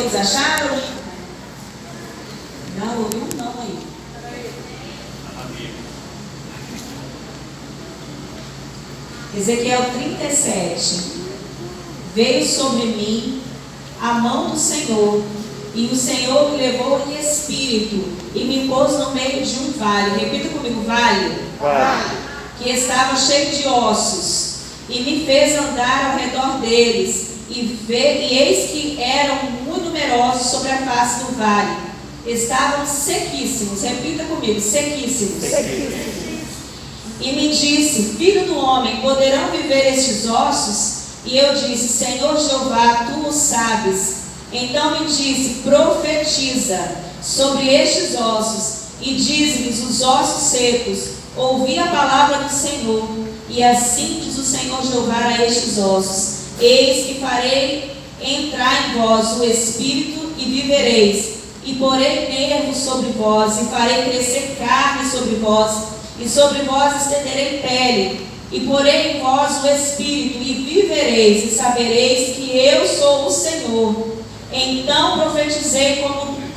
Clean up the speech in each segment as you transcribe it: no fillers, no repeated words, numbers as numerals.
Todos acharam? Não, ouviu um não aí. Ezequiel 37. Veio sobre mim a mão do Senhor, e o Senhor me levou em espírito e me pôs no meio de um vale. Repita comigo, vale. Que estava cheio de ossos, e me fez andar ao redor deles, e eis que eram muito numerosos sobre a face do vale. Estavam sequíssimos. Repita comigo, sequíssimos. E me disse: filho do homem, poderão viver estes ossos? E eu disse: Senhor Jeová, tu o sabes. Então me disse: profetiza sobre estes ossos, e diz-lhes: os ossos secos, ouvi a palavra do Senhor. E assim diz o Senhor Jeová a estes ossos: eis que farei entrar em vós o espírito, e vivereis, e porei nervos sobre vós, e farei crescer carne sobre vós, e sobre vós estenderei pele, e porei em vós o espírito, e vivereis, e sabereis que eu sou o Senhor. Então profetizei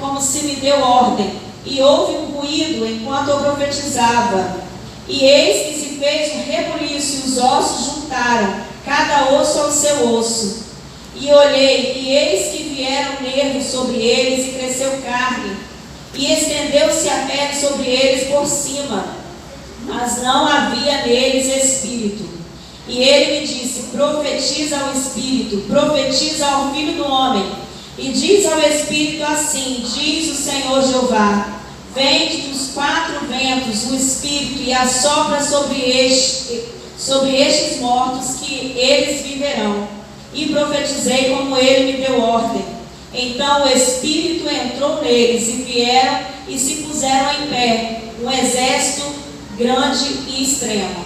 como se me deu ordem, e houve um ruído enquanto eu profetizava. E eis que se fez um rebuliço, e os ossos juntaram, cada osso ao seu osso. E olhei, e eis que vieram nervos sobre eles, e cresceu carne, e estendeu-se a pele sobre eles por cima, mas não havia neles espírito. E ele me disse: profetiza ao espírito, profetiza ao filho do homem, e diz ao espírito assim: diz o Senhor Jeová, vem dos quatro ventos o espírito, e assopra sobre estes mortos, que eles viverão. E profetizei como ele me deu ordem. Então o espírito entrou neles, e vieram e se puseram em pé, um exército grande e extremo.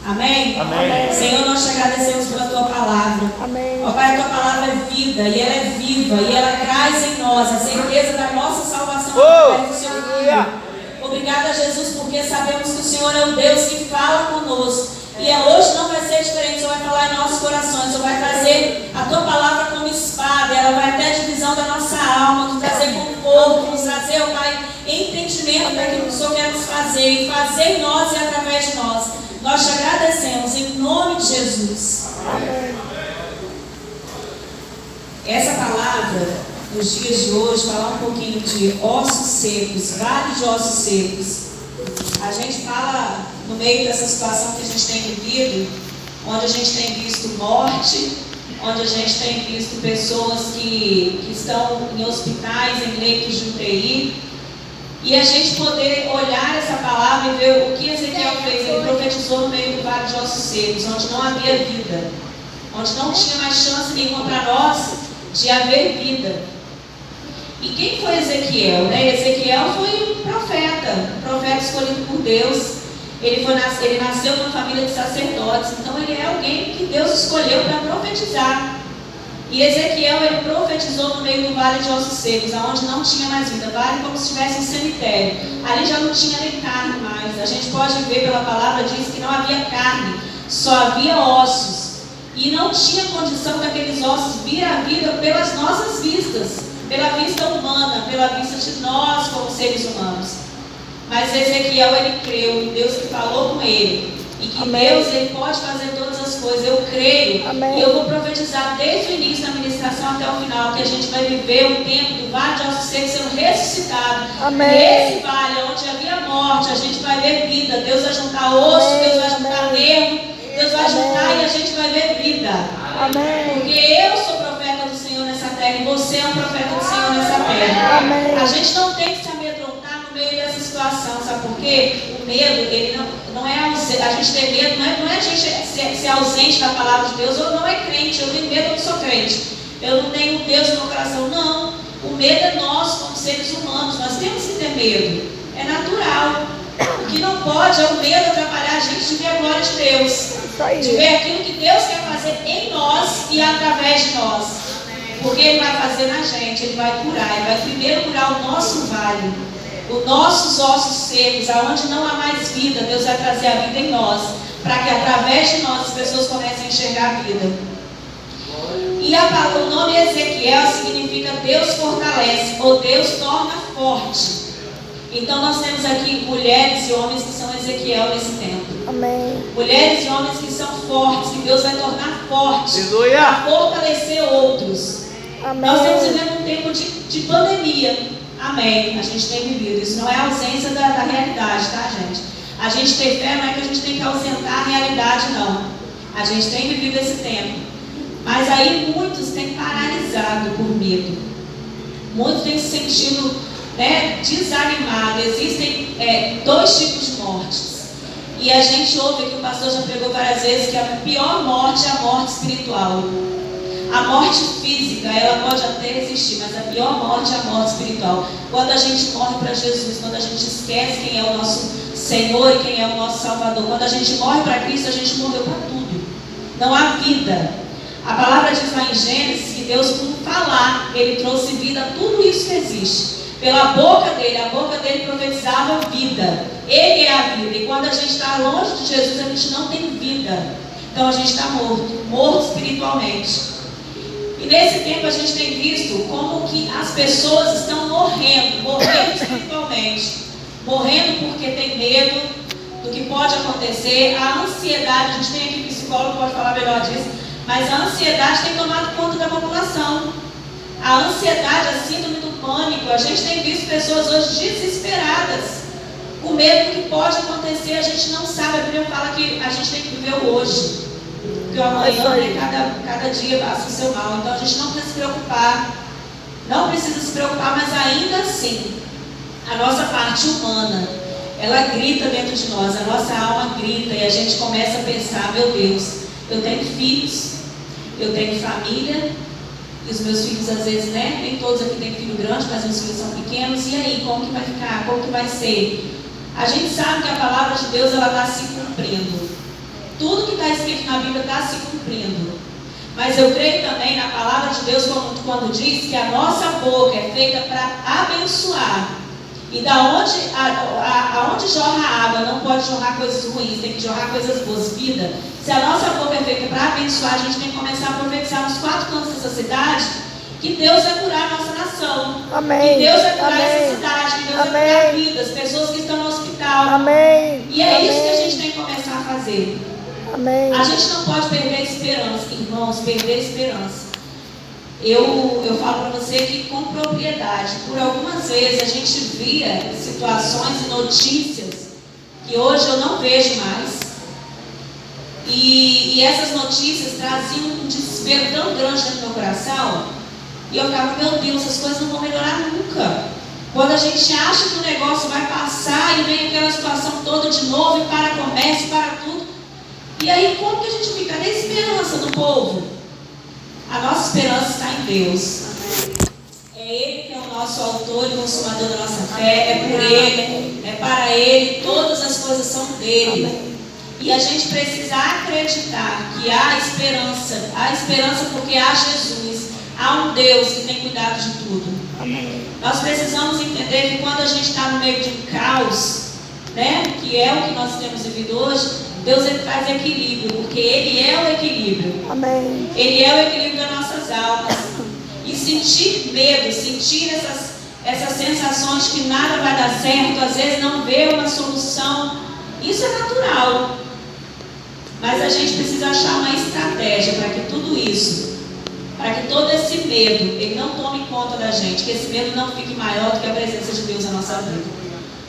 Amém? Amém. Senhor, nós te agradecemos pela tua palavra. Amém. Ó Pai, a tua palavra é vida, e ela é viva, e ela traz em nós a certeza da nossa salvação através do Senhor. Obrigada, Jesus, porque sabemos que o Senhor é o Deus que fala conosco. E hoje não vai ser diferente. O Senhor vai falar em nossos corações. O Senhor vai trazer a tua palavra como espada. Ela vai até a divisão da nossa alma, nos trazer conforto, nos trazer, ó Pai, entendimento daquilo que o Senhor quer nos fazer, e fazer em nós e através de nós. Nós te agradecemos em nome de Jesus. Amém. Essa palavra, nos dias de hoje, falar um pouquinho de ossos secos, vale de ossos secos. A gente fala no meio dessa situação que a gente tem vivido, onde a gente tem visto morte, onde a gente tem visto pessoas que estão em hospitais, em leitos de UTI, e a gente poder olhar essa palavra e ver o que Ezequiel fez. Ele profetizou no meio do vale de ossos secos, onde não havia vida, onde não tinha mais chance nenhuma para nós de haver vida. E quem foi Ezequiel? Ezequiel foi um profeta escolhido por Deus. Ele nasceu numa família de sacerdotes, então ele é alguém que Deus escolheu para profetizar. E Ezequiel, ele profetizou no meio do vale de ossos secos, onde não tinha mais vida. Vale como se tivesse um cemitério. Ali já não tinha nem carne mais. A gente pode ver pela palavra, diz que não havia carne, só havia ossos. E não tinha condição daqueles ossos vir à vida pelas nossas vistas, pela vista humana, pela vista de nós como seres humanos. Mas Ezequiel, ele creu em Deus que falou com ele, e que Amém. Deus, ele pode fazer todas as coisas. Eu creio. Amém. E eu vou profetizar desde o início da ministração até o final, que a gente vai viver um tempo do vale de ossos secos sendo ressuscitado. Amém. Nesse vale onde havia morte, a gente vai ver vida. Deus vai juntar osso, Amém. Deus vai juntar nervo, Deus vai Amém. juntar, e a gente vai ver vida. Amém. Porque eu sou profeta do Senhor nessa terra, e você é um profeta do Senhor nessa terra. Amém. A gente não tem que se amedrontar no meio dessa situação, sabe por quê? O medo, ele não é ausente. A gente ter medo não é a gente ser ausente da palavra de Deus, ou não é crente. Eu tenho medo, eu não sou crente. Eu não tenho Deus no meu coração. Não. O medo é nós, como seres humanos. Nós temos que ter medo. É natural. O que não pode é o medo atrapalhar a gente de ver a glória de Deus. De ver aquilo que Deus quer fazer em nós e através de nós. Porque Ele vai fazer na gente, Ele vai curar. Ele vai primeiro curar o nosso vale, os nossos ossos secos, aonde não há mais vida. Deus vai trazer a vida em nós, para que através de nós as pessoas comecem a enxergar a vida. E o nome Ezequiel significa Deus fortalece, ou Deus torna forte. Então nós temos aqui mulheres e homens que são Ezequiel nesse tempo. Amém. Mulheres e homens que são fortes, que Deus vai tornar fortes, Aleluia. para fortalecer outros. Amém. Nós estamos vivendo um tempo de pandemia. Amém. A gente tem vivido. Isso não é ausência da realidade, tá, gente? A gente ter fé não é que a gente tem que ausentar a realidade, não. A gente tem vivido esse tempo. Mas aí muitos têm paralisado por medo. Muitos têm se sentido, desanimados. Existem dois tipos de mortes. E a gente ouve que o pastor já pregou várias vezes que a pior morte é a morte espiritual. A morte física, ela pode até existir, mas a pior morte é a morte espiritual. Quando a gente morre para Jesus, quando a gente esquece quem é o nosso Senhor e quem é o nosso Salvador, quando a gente morre para Cristo, a gente morreu para tudo. Não há vida. A palavra diz lá em Gênesis que Deus, por falar, Ele trouxe vida a tudo isso que existe. Pela boca dele, a boca dele profetizava vida. Ele é a vida. E quando a gente está longe de Jesus, a gente não tem vida. Então a gente está morto espiritualmente. E nesse tempo a gente tem visto como que as pessoas estão morrendo espiritualmente. Morrendo porque tem medo do que pode acontecer. A ansiedade, a gente tem aqui psicólogo, pode falar melhor disso, mas a ansiedade tem tomado conta da população. A ansiedade, a síndrome do pânico, a gente tem visto pessoas hoje desesperadas, com medo do que pode acontecer, a gente não sabe. A Bíblia fala que a gente tem que viver o hoje. Porque o amanhã, cada dia passa o seu mal. Então a gente não precisa se preocupar. Não precisa se preocupar, mas ainda assim, a nossa parte humana, ela grita dentro de nós, a nossa alma grita e a gente começa a pensar, meu Deus, eu tenho filhos, eu tenho família, e os meus filhos às vezes, nem todos aqui têm filho grande, mas meus filhos são pequenos, e aí, como que vai ficar? Como que vai ser? A gente sabe que a palavra de Deus, ela está se cumprindo. Tudo que está escrito na Bíblia está se cumprindo. Mas eu creio também na palavra de Deus quando diz que a nossa boca é feita para abençoar. E da aonde jorra a água não pode jorrar coisas ruins, tem que jorrar coisas boas. Vida. Se a nossa boca é feita para abençoar, a gente tem que começar a profetizar nos 4 cantos dessa cidade que Deus vai curar a nossa nação. Amém. Que Deus vai curar Amém. essa cidade, que Deus Amém. vai curar vidas, pessoas que estão no hospital. Amém. E é Amém. isso que a gente tem que começar a fazer. Amém. A gente não pode perder a esperança, irmãos, perder a esperança. Eu falo para você que com propriedade, por algumas vezes a gente via situações e notícias que hoje eu não vejo mais. E essas notícias traziam um desespero tão grande dentro do meu coração. E eu ficava, meu Deus, essas coisas não vão melhorar nunca. Quando a gente acha que o negócio vai passar e vem aquela situação toda de novo, e para comércio, para tudo. E aí como que a gente fica? Cadê a esperança do povo? A nossa esperança está em Deus. É Ele que é o nosso autor e consumador da nossa fé. É por Ele, é para Ele, todas as coisas são dele. E a gente precisa acreditar que há esperança porque há Jesus, há um Deus que tem cuidado de tudo. Nós precisamos entender que quando a gente está no meio de um caos, que é o que nós temos vivido hoje, Deus ele traz equilíbrio, porque Ele é o equilíbrio. Amém. Ele é o equilíbrio das nossas almas. E sentir medo, sentir essas sensações que nada vai dar certo, às vezes não ver uma solução, isso é natural. Mas a gente precisa achar uma estratégia para que tudo isso, para que todo esse medo, ele não tome conta da gente, que esse medo não fique maior do que a presença de Deus na nossa vida.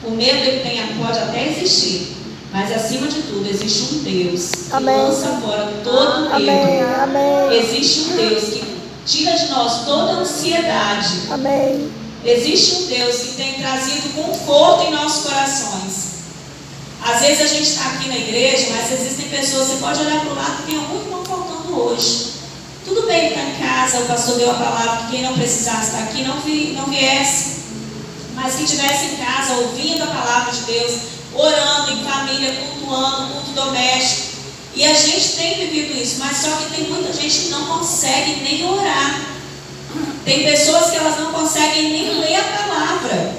O medo ele pode até existir, mas acima de tudo existe um Deus que Amém. lança fora todo medo. Amém. Amém. Existe um Deus que tira de nós toda ansiedade. Amém. Existe um Deus que tem trazido conforto em nossos corações. Às vezes a gente está aqui na igreja, mas existem pessoas, você pode olhar para o lado, tem algum irmão faltando hoje. Tudo bem estar em casa, o pastor deu a palavra que quem não precisasse estar aqui não viesse, mas que estivesse em casa ouvindo a palavra de Deus, orando em família, cultuando, culto doméstico. E a gente tem vivido isso, mas só que tem muita gente que não consegue nem orar. Tem pessoas que elas não conseguem nem ler a palavra.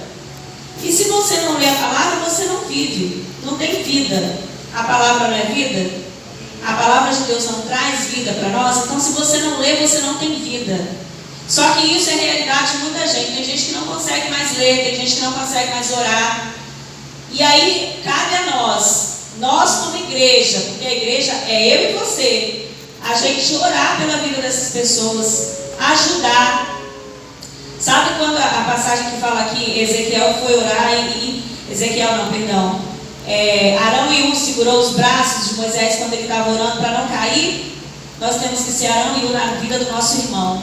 E se você não lê a palavra, você não vive, não tem vida. A palavra não é vida? a palavra de Deus não traz vida para nós, então se você não lê, você não tem vida. Só que isso é realidade de muita gente. Tem gente que não consegue mais ler, tem gente que não consegue mais orar. E aí, cabe a nós como igreja, porque a igreja é eu e você, a gente orar pela vida dessas pessoas, ajudar. Sabe quando a passagem que fala aqui, Ezequiel foi orar Arão e Ur segurou os braços de Moisés quando ele estava orando para não cair? Nós temos que ser Arão e Ur na vida do nosso irmão.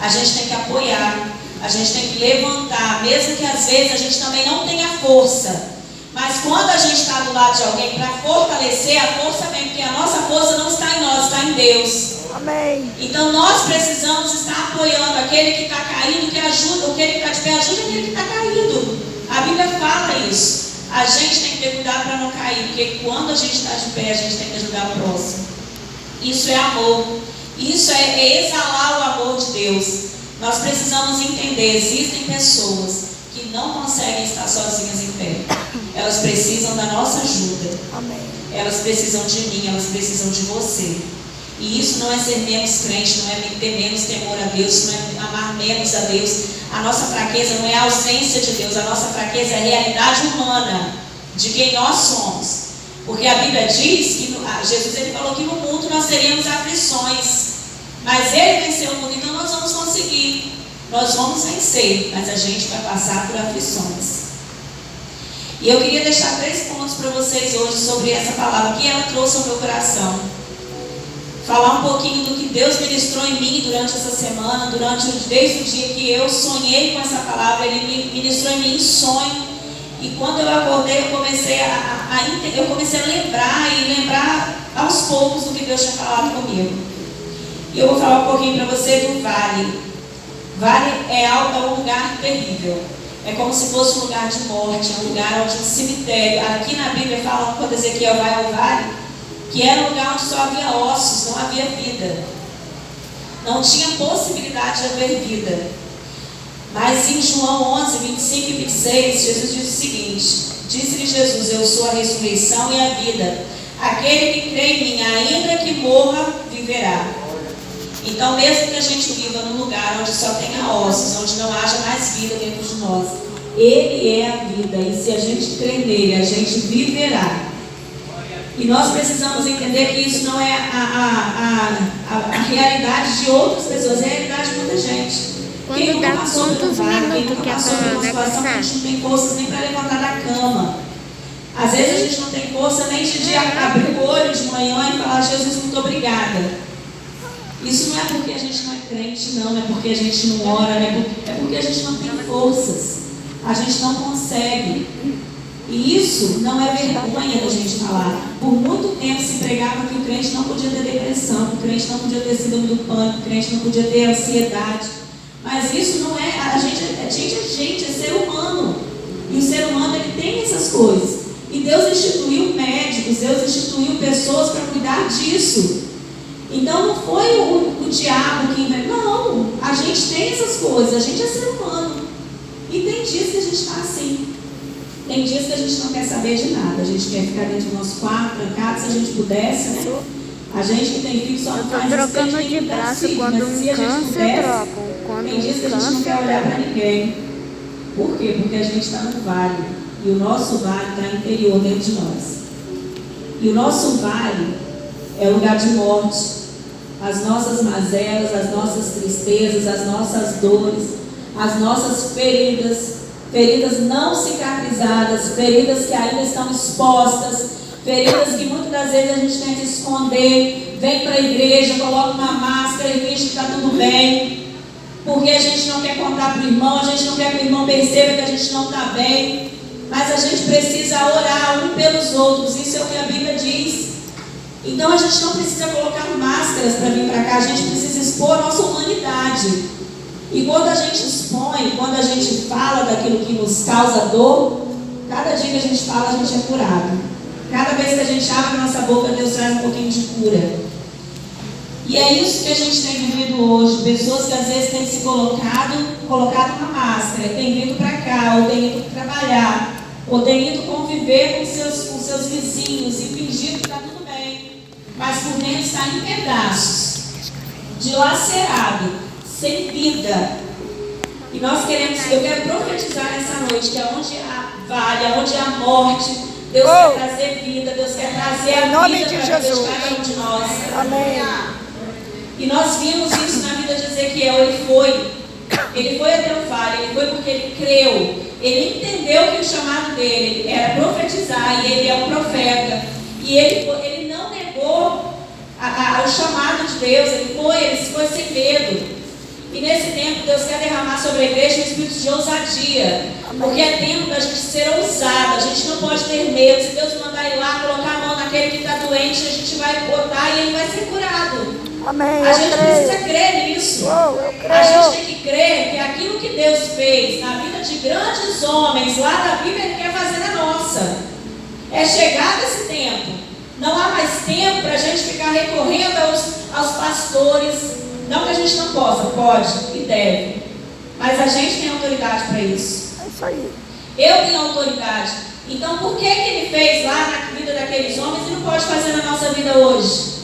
A gente tem que apoiar, a gente tem que levantar, mesmo que às vezes a gente também não tenha força. Mas quando a gente está do lado de alguém para fortalecer, a força vem, porque a nossa força não está em nós, está em Deus. Amém. Então nós precisamos estar apoiando aquele que está caído, que ajuda, aquele que está de pé, ajuda aquele que está caído. A Bíblia fala isso. A gente tem que ter cuidado para não cair, porque quando a gente está de pé, a gente tem que ajudar o próximo. Isso é amor. Isso é exalar o amor de Deus. Nós precisamos entender, existem pessoas que não conseguem estar sozinhas em pé. Elas precisam da nossa ajuda. Amém. Elas precisam de mim, elas precisam de você. E isso não é ser menos crente, não é ter menos temor a Deus, não é amar menos a Deus. A nossa fraqueza não é a ausência de Deus, a nossa fraqueza é a realidade humana de quem nós somos. Porque a Bíblia diz que Jesus ele falou que no mundo nós teríamos aflições, mas Ele venceu o mundo, então nós vamos conseguir. Nós vamos vencer, mas a gente vai passar por aflições. E eu queria deixar 3 pontos para vocês hoje sobre essa palavra que ela trouxe ao meu coração. Falar um pouquinho do que Deus ministrou em mim durante essa semana, desde o dia que eu sonhei com essa palavra. Ele ministrou em mim em sonho. E quando eu acordei, eu comecei a lembrar aos poucos do que Deus tinha falado comigo. E eu vou falar um pouquinho para você do vale. Vale é um lugar terrível. É como se fosse um lugar de morte, um lugar onde um cemitério. Aqui na Bíblia fala, quando Ezequiel vai ao vale, que era um lugar onde só havia ossos, não havia vida. Não tinha possibilidade de haver vida. Mas em João 11, 25 e 26, Jesus diz o seguinte: disse-lhe Jesus, eu sou a ressurreição e a vida. Aquele que crê em mim, ainda que morra, viverá. Então, mesmo que a gente viva num lugar onde só tenha ossos, onde não haja mais vida dentro de nós, Ele é a vida. E se a gente crer nele, a gente viverá. E nós precisamos entender que isso não é a realidade de outras pessoas, é a realidade de muita gente. Quem nunca passou por um vale, quem nunca passou por uma situação que a gente não tem forças nem para levantar da cama. Às vezes a gente não tem força nem de abrir o olho de manhã e falar: Jesus, muito obrigada. Isso não é porque a gente não é crente, não é porque a gente não ora, é porque a gente não tem forças. A gente não consegue. E isso não é vergonha da gente falar. Por muito tempo se pregava que o crente não podia ter depressão, que o crente não podia ter síndrome do pânico, que o crente não podia ter ansiedade. Mas isso não é, a gente é ser humano. E o ser humano, ele tem essas coisas. E Deus instituiu médicos, Deus instituiu pessoas para cuidar disso. Então não foi o diabo que inventou. Não, a gente tem essas coisas, a gente é ser humano. E tem dias que a gente está assim. Tem dias que a gente não quer saber de nada. A gente quer ficar dentro do nosso quarto, trancado, se a gente pudesse, né? A gente que tem filho só não faz isso. Trocando de braço quando um câncer troca. Tem dias que a gente não quer olhar para ninguém. Por quê? Porque a gente está no vale. E o nosso vale está interior dentro de nós. E o nosso vale é lugar de morte. As nossas mazelas, as nossas tristezas, as nossas dores, as nossas feridas não cicatrizadas, feridas que ainda estão expostas, feridas que muitas das vezes a gente tenta esconder, vem para a igreja, coloca uma máscara e finge que está tudo bem, porque a gente não quer contar para o irmão, a gente não quer que o irmão perceba que a gente não está bem, mas a gente precisa orar um pelos outros, isso é o que a Bíblia diz. Então a gente não precisa colocar máscaras para vir para cá, a gente precisa expor a nossa humanidade. E quando a gente expõe, quando a gente fala daquilo que nos causa dor, cada dia que a gente fala, a gente é curado. Cada vez que a gente abre a nossa boca, Deus traz um pouquinho de cura. E é isso que a gente tem vivido hoje. Pessoas que às vezes têm se colocado uma máscara, têm vindo para cá, ou têm ido trabalhar, ou têm ido conviver com seus vizinhos e fingir que está tudo bem. mas por dentro está em pedaços, dilacerado, sem vida. E nós eu quero profetizar nessa noite que aonde há vale, aonde há morte, Deus quer trazer vida, Deus quer trazer a vida para Deus cada um de nós. Amém. E nós vimos isso na vida de Ezequiel. Ele foi até o vale, ele foi porque ele creu, ele entendeu que o chamado dele era profetizar, e ele é um profeta, e ele não negou o chamado de Deus, ele foi sem medo. E nesse tempo Deus quer derramar sobre a igreja um espírito de ousadia, porque é tempo da gente ser ousado, a gente não pode ter medo. Se Deus mandar ir lá, colocar a mão naquele que está doente, a gente vai botar e ele vai ser curado. Amém. A gente precisa crer nisso. A gente tem que crer que aquilo que Deus fez na vida de grandes homens lá da Bíblia, Ele quer fazer na nossa. É chegado esse tempo. Não há mais tempo para a gente ficar recorrendo aos pastores. Não que a gente não possa, pode e deve. Mas a gente tem autoridade para isso. É isso aí. Eu tenho autoridade. Então por que Ele fez lá na vida daqueles homens e não pode fazer na nossa vida hoje?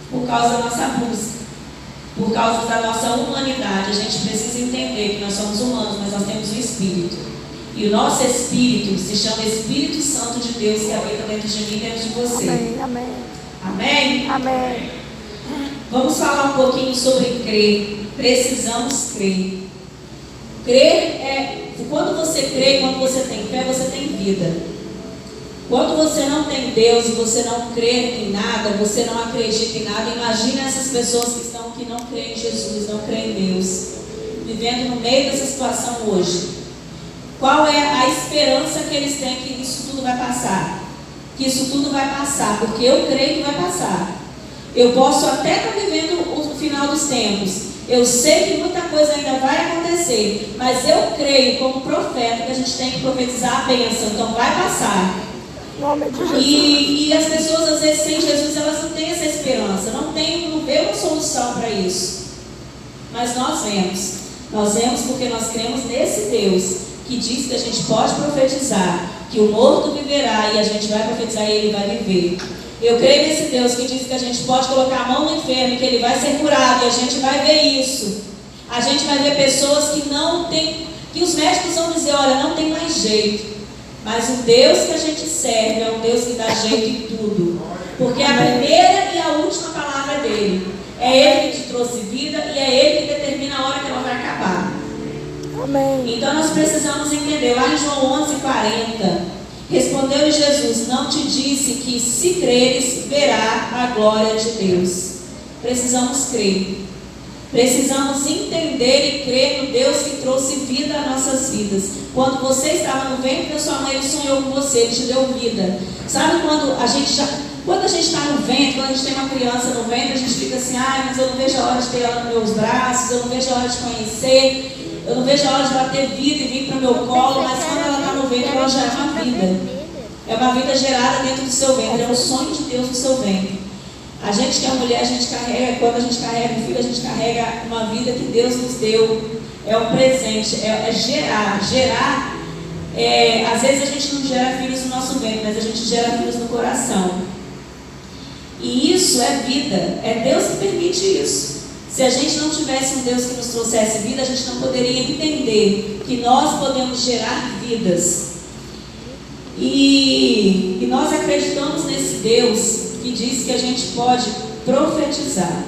Por causa da nossa busca, por causa da nossa humanidade. A gente precisa entender que nós somos humanos, mas nós temos um Espírito. E o nosso Espírito se chama Espírito Santo de Deus, que habita dentro de mim e dentro de você. Amém, amém. Amém? Amém. Vamos falar um pouquinho sobre crer. Precisamos crer. Crer quando você crê, quando você tem fé, você tem vida. Quando você não tem Deus e você não crê em nada, você não acredita em nada, imagina essas pessoas que não creem em Jesus, não creem em Deus, vivendo no meio dessa situação hoje. Qual é a esperança que eles têm que isso tudo vai passar? Que isso tudo vai passar, porque eu creio que vai passar. Eu posso até estar vivendo o final dos tempos. Eu sei que muita coisa ainda vai acontecer, mas eu creio como profeta que a gente tem que profetizar a bênção, então vai passar. E as pessoas às vezes sem Jesus, elas não têm essa esperança, não vê uma solução para isso. Mas nós vemos porque nós cremos nesse Deus que diz que a gente pode profetizar, que o morto viverá e a gente vai profetizar e ele vai viver. Eu creio nesse Deus que diz que a gente pode colocar a mão no enfermo, que ele vai ser curado, e a gente vai ver isso. A gente vai ver pessoas que não tem, que os médicos vão dizer, olha, não tem mais jeito. Mas o Deus que a gente serve é um Deus que dá jeito em tudo. Porque a primeira e a última palavra é dele. É ele que te trouxe vida e é ele que determina a hora que ela vai acabar. Amém. Então nós precisamos entender. Lá em João 11:40, respondeu-lhe Jesus, não te disse que se creres, verá a glória de Deus. Precisamos crer. Precisamos entender e crer no Deus que trouxe vida às nossas vidas. Quando você estava no ventre da sua mãe, Ele sonhou com você, Ele te deu vida. Sabe quando a gente está no ventre, quando a gente tem uma criança no ventre, a gente fica assim, mas eu não vejo a hora de ter ela nos meus braços, eu não vejo a hora de conhecer, eu não vejo a hora de ela ter vida e vir para o meu colo, mas quando ela está no ventre, ela já é uma vida. É uma vida gerada dentro do seu ventre, é um sonho de Deus no seu ventre. A gente que é mulher, a gente carrega, quando a gente carrega um filho, a gente carrega uma vida que Deus nos deu. É um presente, é gerar. Às vezes a gente não gera filhos no nosso ventre, mas a gente gera filhos no coração. E isso é vida, é Deus que permite isso. Se a gente não tivesse um Deus que nos trouxesse vida, a gente não poderia entender que nós podemos gerar vidas. E nós acreditamos nesse Deus que diz que a gente pode profetizar.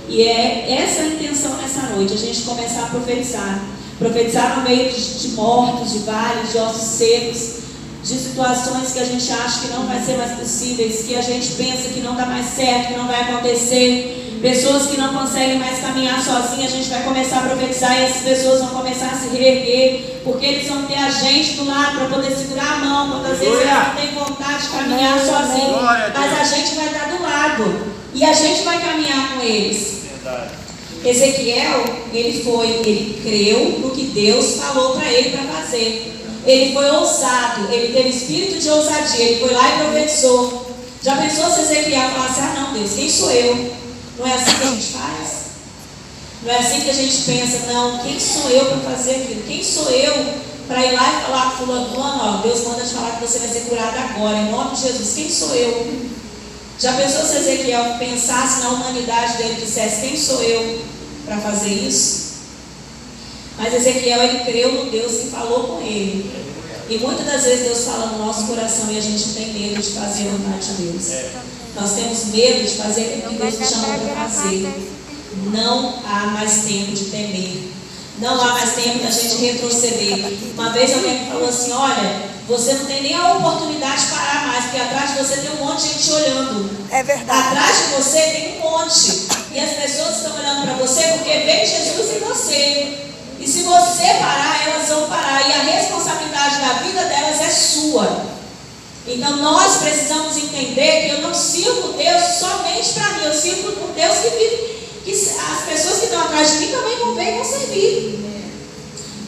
E é essa a intenção nessa noite, a gente começar a profetizar. Profetizar no meio de mortos, de vales, de ossos secos, de situações que a gente acha que não vai ser mais possíveis, que a gente pensa que não dá mais certo, que não vai acontecer. Pessoas que não conseguem mais caminhar sozinhas, a gente vai começar a profetizar e essas pessoas vão começar a se reerguer, porque eles vão ter a gente do lado para poder segurar a mão, quando às vezes eles não têm vontade de caminhar sozinhos, mas a gente vai estar do lado e a gente vai caminhar com eles. Verdade. Ezequiel, ele creu no que Deus falou para ele para fazer. Ele foi ousado, ele teve espírito de ousadia, ele foi lá e profetizou. Já pensou se Ezequiel falasse, não Deus, quem sou eu? Não é assim que a gente faz? Não é assim que a gente pensa, não, quem sou eu para fazer aquilo? Quem sou eu para ir lá e falar com fulano, Deus manda te falar que você vai ser curado agora, em nome de Jesus, quem sou eu? Já pensou se Ezequiel pensasse na humanidade dele e dissesse: quem sou eu para fazer isso? Mas Ezequiel, ele creu no Deus que falou com ele. E muitas das vezes Deus fala no nosso coração e a gente tem medo de fazer a vontade de Deus. Nós temos medo de fazer aquilo que Deus nos chama para fazer. Não há mais tempo de temer. Não há mais tempo da gente retroceder. Uma vez alguém me falou assim: olha, você não tem nem a oportunidade de parar mais, porque atrás de você tem um monte de gente olhando. É verdade. Atrás de você tem um monte. E as pessoas estão olhando para você porque vê Jesus em você. E se você parar, elas vão parar. E a responsabilidade da vida delas é sua. Então nós precisamos entender que eu não sirvo Deus somente para mim. Eu sirvo um Deus que vive, que as pessoas que estão atrás de mim também vão ver e vão servir.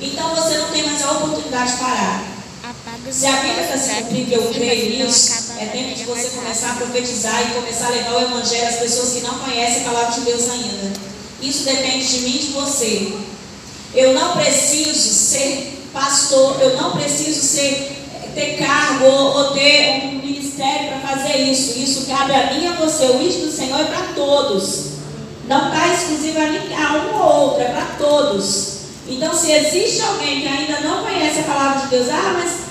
Então você não tem mais a oportunidade de parar. Se a Bíblia está se cumprindo, eu creio nisso, é tempo de você começar a profetizar e começar a levar o Evangelho às pessoas que não conhecem a palavra de Deus ainda. Isso depende de mim e de você. Eu não preciso ser pastor, eu não preciso ter cargo ou ter um ministério para fazer isso. Isso cabe a mim e a você. O ídolo do Senhor é para todos. Não está exclusivo a um ou outro, é para todos. Então, se existe alguém que ainda não conhece a palavra de Deus, mas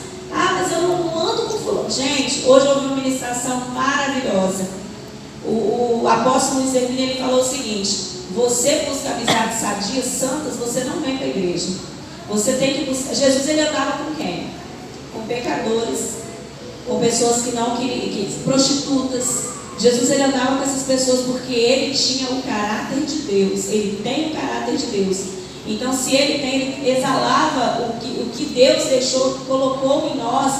eu não ando com fulano. Gente, hoje eu ouvi uma ministração maravilhosa. O apóstolo Luiz Hermínio, ele falou o seguinte: você busca amizades sadias, santas, você não vem para a igreja. Você tem que buscar. Jesus, ele andava com quem? Com pecadores, com pessoas que não queriam, prostitutas. Jesus, ele andava com essas pessoas porque ele tinha o caráter de Deus. Ele tem o caráter de Deus. Então, se ele tem, ele exalava o que Deus deixou, colocou em nós.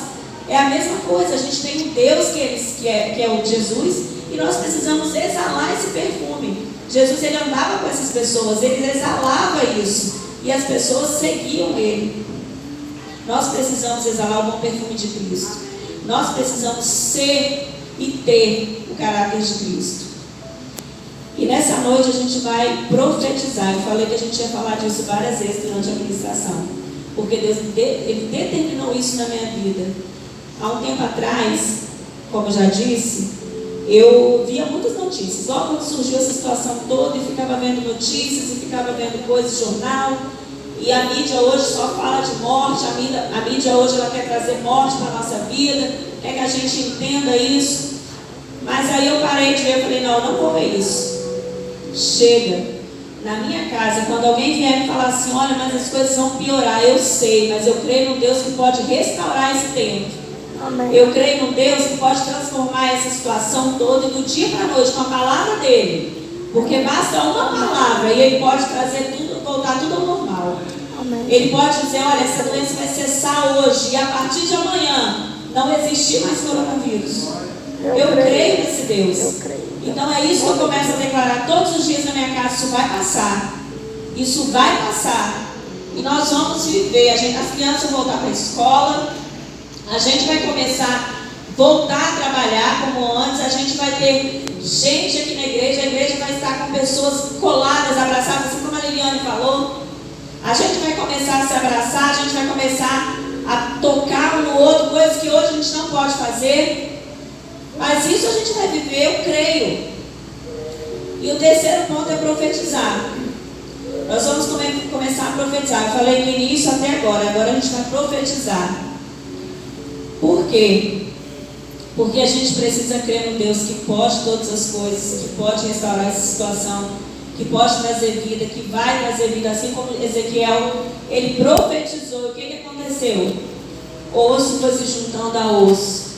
É a mesma coisa. A gente tem um Deus que é o Jesus, e nós precisamos exalar esse perfume. Jesus, ele andava com essas pessoas, ele exalava isso, e as pessoas seguiam ele. Nós precisamos exalar o bom perfume de Cristo. Nós precisamos ser e ter o caráter de Cristo. E nessa noite a gente vai profetizar. Eu falei que a gente ia falar disso várias vezes durante a ministração, porque Deus ele determinou isso na minha vida. Há um tempo atrás, como eu já disse, eu via muitas notícias. Logo quando surgiu essa situação toda, e ficava vendo notícias, e ficava vendo coisas, jornal. E a mídia hoje só fala de morte. A mídia hoje ela quer trazer morte para a nossa vida, quer que a gente entenda isso. Mas aí eu parei de ver, eu falei: não vou ver isso. Chega. Na minha casa, quando alguém vier me falar assim: olha, mas as coisas vão piorar, eu sei, mas eu creio num Deus que pode restaurar esse tempo. Amém. Eu creio num Deus que pode transformar essa situação toda, do dia para a noite, com a palavra dele. Porque basta uma palavra e ele pode trazer tudo, voltar tudo ao normal. Amém. Ele pode dizer: olha, essa doença vai cessar hoje, e a partir de amanhã não existir mais coronavírus. Eu creio nesse Deus. Eu creio. Então é isso que eu começo a declarar todos os dias na minha casa: isso vai passar. Isso vai passar. E nós vamos viver. As crianças vão voltar para a escola. A gente vai começar a voltar a trabalhar como antes. A gente vai ter gente aqui na igreja. A igreja vai estar com pessoas coladas, abraçadas, assim como a Liliane falou. A gente vai começar a se abraçar. A gente vai começar a tocar um no outro, coisas que hoje a gente não pode fazer. Mas isso a gente vai viver, eu creio. E o terceiro ponto é profetizar. Nós vamos começar a profetizar. Eu falei no início até agora. Agora a gente vai profetizar. Por quê? Porque a gente precisa crer no Deus que pode todas as coisas, que pode restaurar essa situação, que pode trazer vida, que vai trazer vida. Assim como Ezequiel, ele profetizou. O que aconteceu? Osso foi se juntando a osso.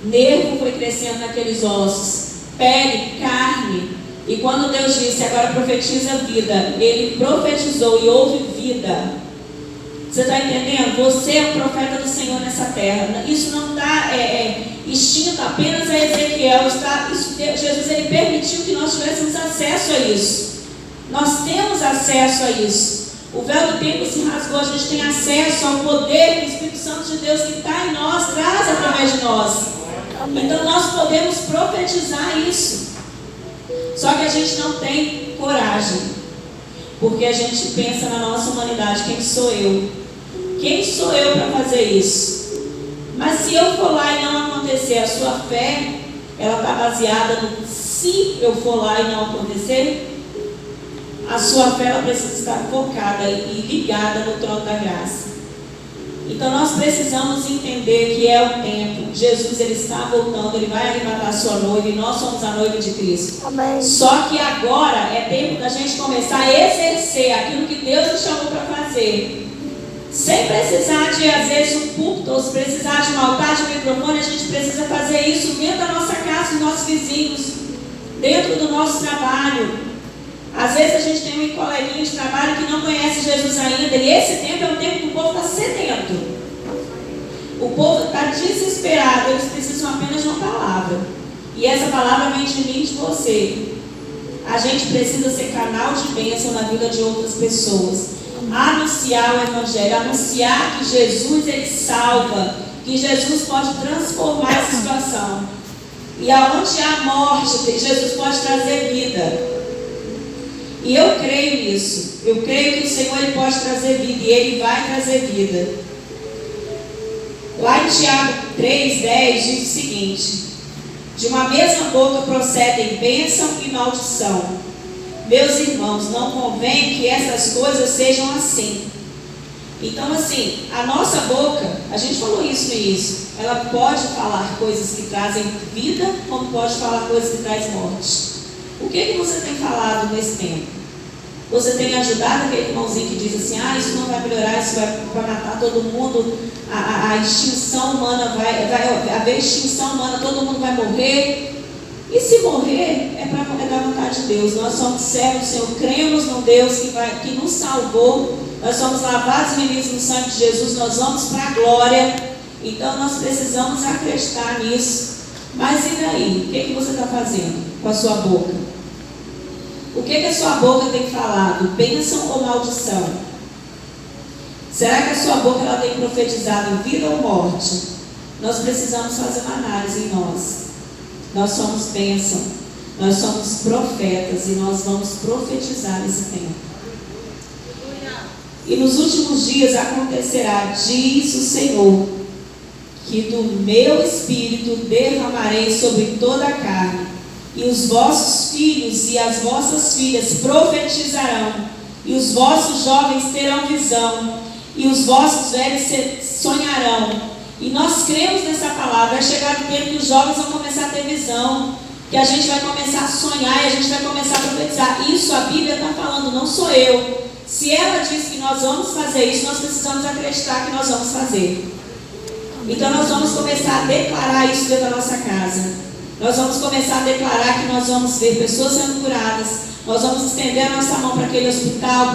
Nervo foi crescendo naqueles ossos, pele, carne. E quando Deus disse: agora profetiza vida, ele profetizou e houve vida. Você está entendendo? Você é um profeta do Senhor nessa terra. Isso não está extinto apenas a Ezequiel. Jesus, ele permitiu que nós tivéssemos acesso a isso. Nós temos acesso a isso. O véu do templo se rasgou. A gente tem acesso ao poder do Espírito Santo de Deus que está em nós, traz através de nós. Então nós podemos profetizar isso. Só que a gente não tem coragem, porque a gente pensa na nossa humanidade: quem sou eu? Quem sou eu para fazer isso? Mas se eu for lá e não acontecer, a sua fé ela está baseada no se eu for lá e não acontecer. A sua fé ela precisa estar focada e ligada no trono da graça. Então nós precisamos entender que é o tempo. Jesus ele está voltando, ele vai arrebatar a sua noiva e nós somos a noiva de Cristo. Amém. Só que agora é tempo da gente começar a exercer aquilo que Deus nos chamou para fazer. Sem precisar de, às vezes, um púlpito, ou se precisar de um altar, de um microfone, a gente precisa fazer isso dentro da nossa casa, dos nossos vizinhos, dentro do nosso trabalho. Às vezes a gente tem um coleguinha de trabalho que não conhece Jesus ainda, e esse tempo é o tempo que o povo está sedento. O povo está desesperado, eles precisam apenas de uma palavra. E essa palavra vem de mim e de você. A gente precisa ser canal de bênção na vida de outras pessoas. Anunciar o Evangelho, anunciar que Jesus ele salva, que Jesus pode transformar essa situação. E aonde há morte, Jesus pode trazer vida. E eu creio nisso. Eu creio que o Senhor ele pode trazer vida e Ele vai trazer vida. Lá em Tiago 3,10 diz o seguinte: de uma mesma boca procedem bênção e maldição. Meus irmãos, não convém que essas coisas sejam assim. Então assim, a nossa boca, a gente falou isso no início, ela pode falar coisas que trazem vida, como pode falar coisas que trazem morte. O que você tem falado nesse tempo? Você tem ajudado aquele irmãozinho que diz assim, isso não vai melhorar, isso vai matar todo mundo, a extinção humana vai haver extinção humana, todo mundo vai morrer. E se morrer, é da vontade de Deus. Nós somos servos do Senhor, cremos num Deus que nos salvou, nós somos lavados e remidos no sangue de Jesus, nós vamos para a glória. Então nós precisamos acreditar nisso. Mas e daí? O que você está fazendo com a sua boca? O que a sua boca tem falado? Bênção ou maldição? Será que a sua boca ela tem profetizado vida ou morte? Nós precisamos fazer uma análise em nós. Nós somos bênção, nós somos profetas e nós vamos profetizar nesse tempo. E nos últimos dias acontecerá, diz o Senhor, que do meu espírito derramarei sobre toda a carne, e os vossos filhos e as vossas filhas profetizarão, e os vossos jovens terão visão, e os vossos velhos sonharão. E nós cremos nessa palavra. Vai chegar o tempo que os jovens vão começar a ter visão, que a gente vai começar a sonhar e a gente vai começar a profetizar. Isso a Bíblia está falando, não sou eu. Se ela diz que nós vamos fazer isso, nós precisamos acreditar que nós vamos fazer. Então nós vamos começar a declarar isso dentro da nossa casa. Nós vamos começar a declarar que nós vamos ver pessoas sendo curadas. Nós vamos estender a nossa mão para aquele hospital,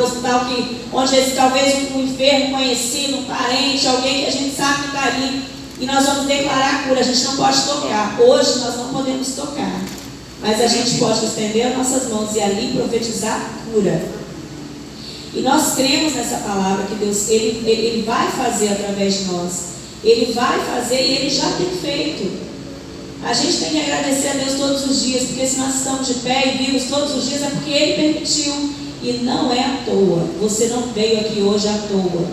onde talvez um enfermo conhecido, um parente, alguém que a gente sabe que está ali. E nós vamos declarar a cura. A gente não pode tocar. Hoje nós não podemos tocar. Mas a gente pode estender as nossas mãos e ali profetizar a cura. E nós cremos nessa palavra que Deus ele vai fazer através de nós. Ele vai fazer e Ele já tem feito. A gente tem que agradecer a Deus todos os dias, porque se nós estamos de pé e vivos todos os dias é porque Ele permitiu. E não é à toa. Você não veio aqui hoje à toa.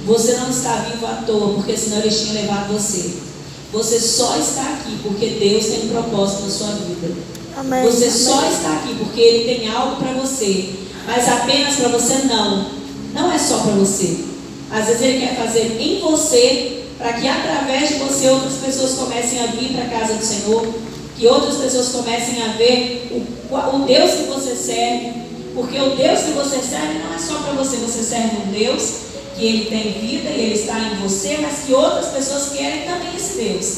Você não está vivo à toa, porque senão Ele tinha levado você. Você só está aqui porque Deus tem um propósito na sua vida. Amém. Você só está aqui porque Ele tem algo para você. Mas apenas para você não. Não é só para você. Às vezes Ele quer fazer em você, para que através de você outras pessoas comecem a vir para a casa do Senhor, que outras pessoas comecem a ver o Deus que você serve, porque o Deus que você serve não é só para você, você serve um Deus que Ele tem vida e Ele está em você, mas que outras pessoas querem também esse Deus.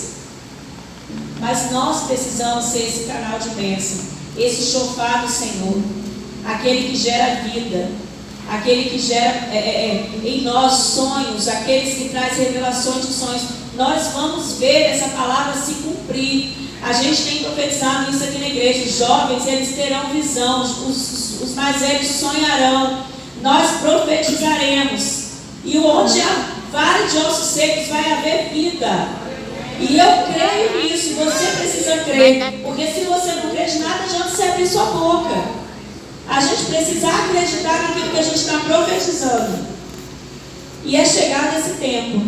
Mas nós precisamos ser esse canal de bênção, esse chofar do Senhor, aquele que gera vida, aquele que gera em nós sonhos, aqueles que traz revelações de sonhos. Nós vamos ver essa palavra se cumprir. A gente tem profetizado isso aqui na igreja. Os jovens, eles terão visão, os mais velhos sonharão. Nós profetizaremos. E onde há vale de ossos secos vai haver vida. E eu creio nisso, você precisa crer. Porque se você não crê de nada, adianta você abrir sua boca. A gente precisa acreditar naquilo que a gente está profetizando. E é chegado esse tempo.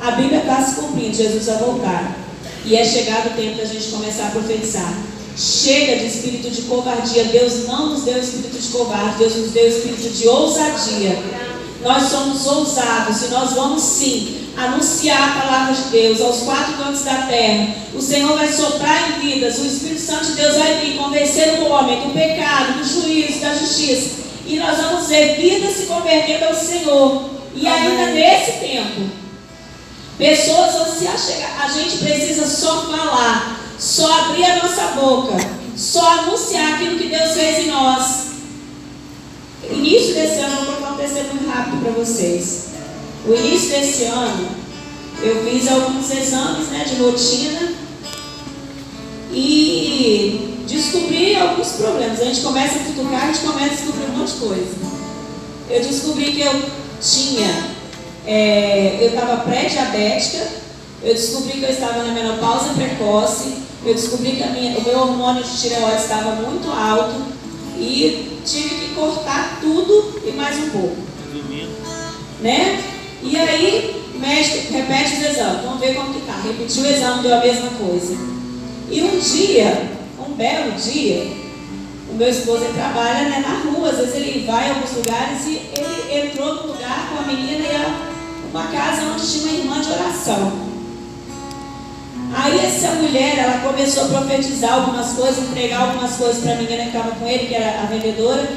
A Bíblia está se cumprindo, Jesus vai voltar. E é chegado o tempo da gente começar a profetizar. Chega de espírito de covardia. Deus não nos deu espírito de covarde. Deus nos deu espírito de ousadia. Nós somos ousados e nós vamos sim anunciar a palavra de Deus aos 4 cantos da terra. O Senhor vai soprar em vidas. O Espírito Santo de Deus vai vir convencer o homem do pecado, do juízo, da justiça. E nós vamos ver vidas se convertendo ao Senhor. E ainda nesse tempo, pessoas vão se achegar. A gente precisa só falar, só abrir a nossa boca, só anunciar aquilo que Deus fez em nós. Início desse ano, eu vou contar um testemunho rápido para vocês. O início desse ano, eu fiz alguns exames, de rotina e descobri alguns problemas. A gente começa a cutucar, a gente começa a descobrir um monte de coisa. Eu descobri que eu estava pré-diabética, eu descobri que eu estava na menopausa precoce, eu descobri que o meu hormônio de tireoide estava muito alto e tive que cortar tudo e mais um pouco. E aí, o médico repete os exames, vamos ver como que está. Repetiu o exame, deu a mesma coisa. E um belo dia, o meu esposo trabalha na rua, às vezes ele vai a alguns lugares e ele entrou num lugar com a menina e uma casa onde tinha uma irmã de oração. Aí essa mulher, ela começou a profetizar algumas coisas, entregar algumas coisas para a menina que estava com ele, que era a vendedora.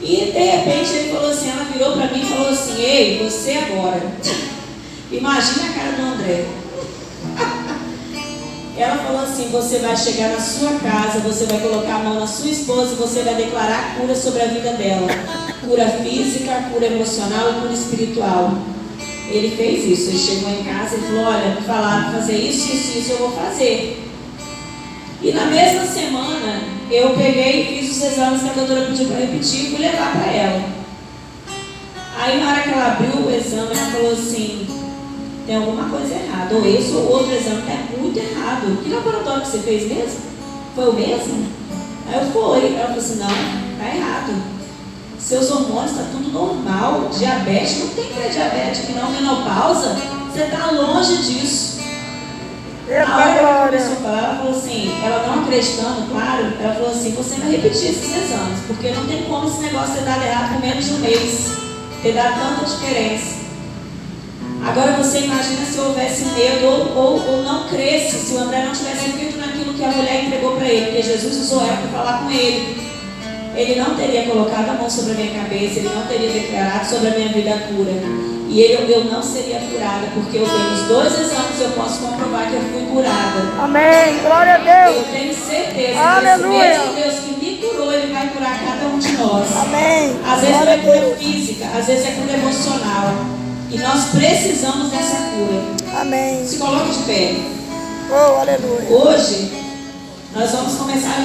E de repente ele falou assim, ela virou para mim e falou assim: ei, você agora, imagina a cara do André. Ela falou assim: você vai chegar na sua casa, você vai colocar a mão na sua esposa e você vai declarar cura sobre a vida dela. Cura física, cura emocional e cura espiritual. Ele fez isso, ele chegou em casa e falou: olha, me falaram fazer isso, eu vou fazer. E na mesma semana, eu peguei e fiz os exames que a doutora pediu para repetir e fui levar para ela. Aí na hora que ela abriu o exame, ela falou assim: tem alguma coisa errada, ou esse ou outro exame está muito errado. Que laboratório que você fez mesmo? Foi o mesmo? Aí eu fui. Ela falou assim: não, está errado. Seus hormônios estão tudo normal. Diabetes, não tem pré-diabetes aqui não, menopausa, você está longe disso. A hora que ela começou a falar, ela falou assim, ela não acreditando, claro, ela falou assim: você vai repetir esses exames, porque não tem como esse negócio ter dado errado por menos de um mês, ter dado tanta diferença. Agora você imagina se houvesse medo ou não cresce, se o André não tivesse feito naquilo que a mulher entregou para ele, porque Jesus usou ela para falar com ele. Ele não teria colocado a mão sobre a minha cabeça, ele não teria declarado sobre a minha vida a cura. E eu não seria curada, porque eu tenho os 2 exames, eu posso comprovar que eu fui curada. Amém, glória a Deus. Eu tenho certeza. Aleluia. Que esse mesmo Deus que me curou, Ele vai curar cada um de nós. Amém. Às vezes não é cura física, às vezes é cura emocional. E nós precisamos dessa cura. Amém. Se coloque de pé. Oh, aleluia. Hoje, nós vamos começar a